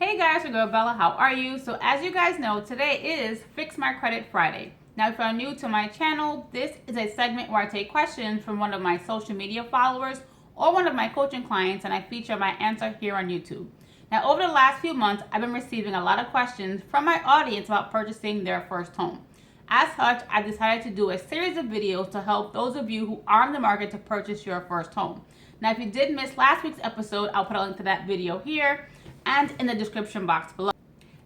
Hey guys, your girl Bella, how are you? So as you guys know, today is Fix My Credit Friday. Now if you're new to my channel, this is a segment where I take questions from one of my social media followers or one of my coaching clients and I feature my answer here on YouTube. Now over the last few months, I've been receiving a lot of questions from my audience about purchasing their first home. As such, I've decided to do a series of videos to help those of you who are in the market to purchase your first home. Now if you did miss last week's episode, I'll put a link to that video here and in the description box below.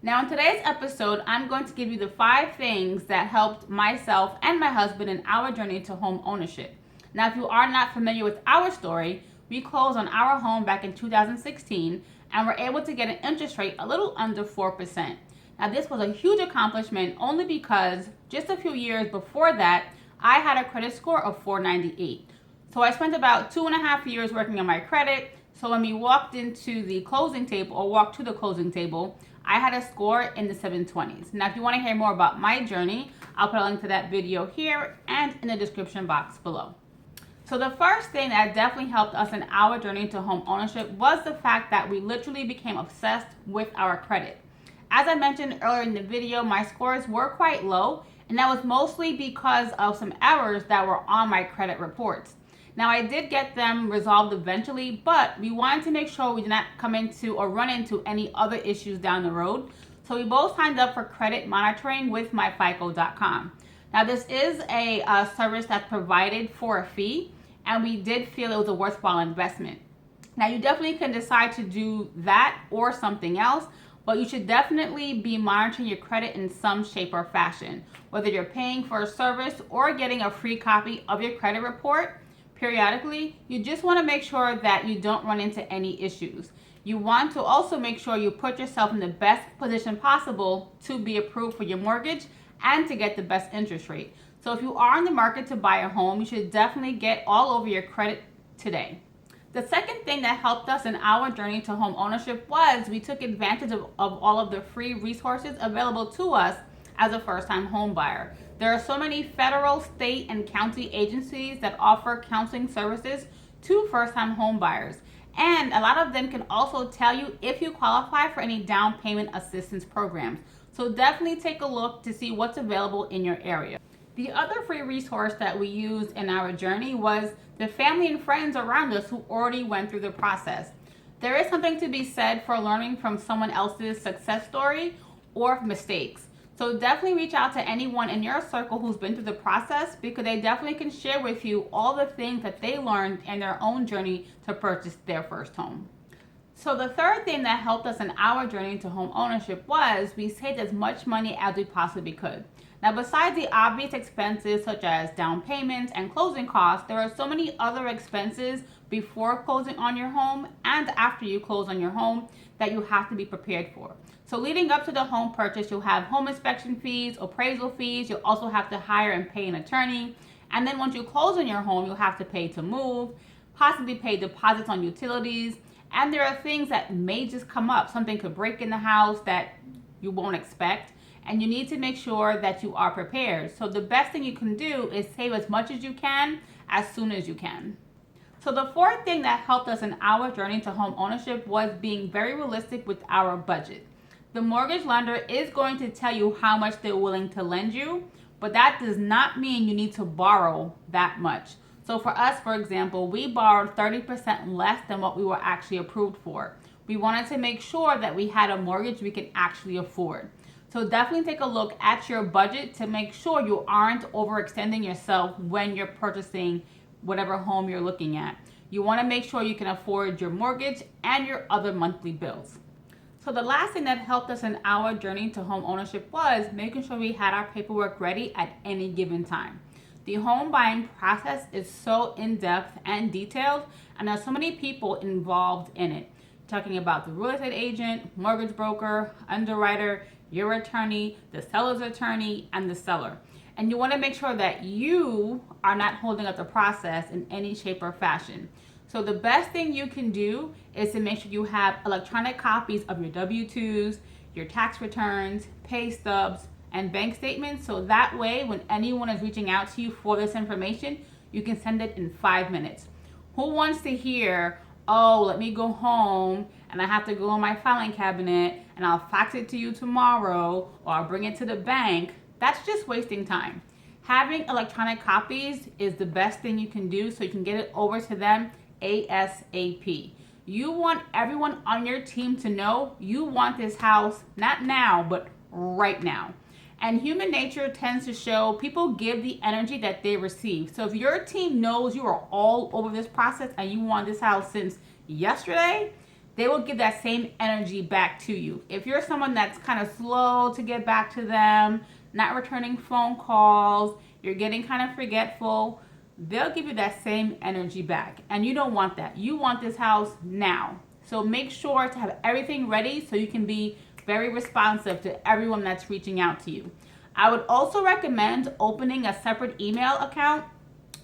Now in today's episode, I'm going to give you the 5 things that helped myself and my husband in our journey to home ownership. Now if you are not familiar with our story, we closed on our home back in 2016 and were able to get an interest rate a little under 4%. Now this was a huge accomplishment only because just a few years before that, I had a credit score of 498. So I spent about 2.5 years working on my credit. So when we walked into the closing table or walked to the closing table, I had a score in the 720s. Now, if you want to hear more about my journey, I'll put a link to that video here and in the description box below. So the first thing that definitely helped us in our journey to home ownership was the fact that we literally became obsessed with our credit. As I mentioned earlier in the video, my scores were quite low, and that was mostly because of some errors that were on my credit reports. Now I did get them resolved eventually, but we wanted to make sure we did not come into or run into any other issues down the road. So we both signed up for credit monitoring with myfico.com. Now this is a service that's provided for a fee, and we did feel it was a worthwhile investment. Now you definitely can decide to do that or something else, but you should definitely be monitoring your credit in some shape or fashion. Whether you're paying for a service or getting a free copy of your credit report, periodically, you just want to make sure that you don't run into any issues. You want to also make sure you put yourself in the best position possible to be approved for your mortgage and to get the best interest rate. So if you are in the market to buy a home, you should definitely get all over your credit today. The second thing that helped us in our journey to home ownership was we took advantage of all of the free resources available to us as a first-time home buyer. There are so many federal, state, and county agencies that offer counseling services to first-time home buyers. And a lot of them can also tell you if you qualify for any down payment assistance programs. So definitely take a look to see what's available in your area. The other free resource that we used in our journey was the family and friends around us who already went through the process. There is something to be said for learning from someone else's success story or mistakes. So definitely reach out to anyone in your circle who's been through the process, because they definitely can share with you all the things that they learned in their own journey to purchase their first home. So the third thing that helped us in our journey to home ownership was we saved as much money as we possibly could. Now, besides the obvious expenses such as down payments and closing costs, there are so many other expenses before closing on your home and after you close on your home that you have to be prepared for. So leading up to the home purchase, you'll have home inspection fees, appraisal fees. You'll also have to hire and pay an attorney. And then once you close on your home, you'll have to pay to move, possibly pay deposits on utilities. And there are things that may just come up. Something could break in the house that you won't expect. And you need to make sure that you are prepared. So the best thing you can do is save as much as you can as soon as you can. So the fourth thing that helped us in our journey to home ownership was being very realistic with our budget. The mortgage lender is going to tell you how much they're willing to lend you, but that does not mean you need to borrow that much. So for us, for example, we borrowed 30% less than what we were actually approved for. We wanted to make sure that we had a mortgage we could actually afford. So definitely take a look at your budget to make sure you aren't overextending yourself when you're purchasing whatever home you're looking at. You want to make sure you can afford your mortgage and your other monthly bills. So the last thing that helped us in our journey to home ownership was making sure we had our paperwork ready at any given time. The home buying process is so in-depth and detailed, and there's so many people involved in it. Talking about the real estate agent, mortgage broker, underwriter, your attorney, the seller's attorney, and the seller. And you want to make sure that you are not holding up the process in any shape or fashion. So the best thing you can do is to make sure you have electronic copies of your W-2s, your tax returns, pay stubs, and bank statements. So that way, when anyone is reaching out to you for this information, you can send it in 5 minutes. Who wants to hear oh, let me go home and I have to go in my filing cabinet and I'll fax it to you tomorrow or I'll bring it to the bank, that's just wasting time. Having electronic copies is the best thing you can do so you can get it over to them ASAP. You want everyone on your team to know you want this house not now, but right now. And human nature tends to show people give the energy that they receive. So if your team knows you are all over this process and you want this house since yesterday, they will give that same energy back to you. If you're someone that's kind of slow to get back to them, not returning phone calls, you're getting kind of forgetful, they'll give you that same energy back. And you don't want that. You want this house now. So make sure to have everything ready so you can be very responsive to everyone that's reaching out to you. I would also recommend opening a separate email account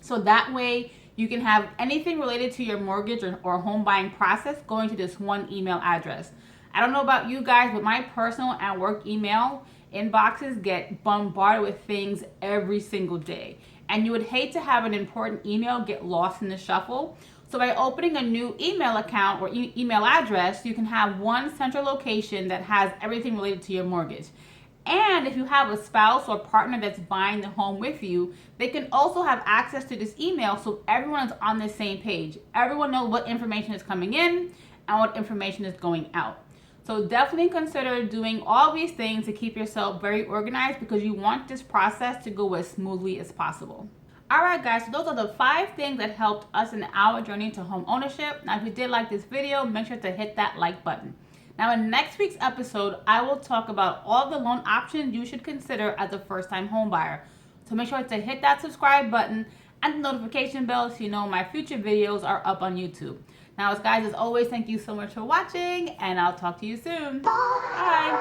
so that way you can have anything related to your mortgage or home buying process going to this one email address. I don't know about you guys, but my personal and work email inboxes get bombarded with things every single day. And you would hate to have an important email get lost in the shuffle. So by opening a new email account or email address, you can have one central location that has everything related to your mortgage. And if you have a spouse or partner that's buying the home with you, they can also have access to this email so everyone is on the same page. Everyone knows what information is coming in and what information is going out. So definitely consider doing all these things to keep yourself very organized because you want this process to go as smoothly as possible. Alright guys, so those are the 5 things that helped us in our journey to home ownership. Now if you did like this video, make sure to hit that like button. Now in next week's episode, I will talk about all the loan options you should consider as a first-time home buyer. So make sure to hit that subscribe button and the notification bell so you know my future videos are up on YouTube. Now, guys, as always, thank you so much for watching, and I'll talk to you soon. Bye.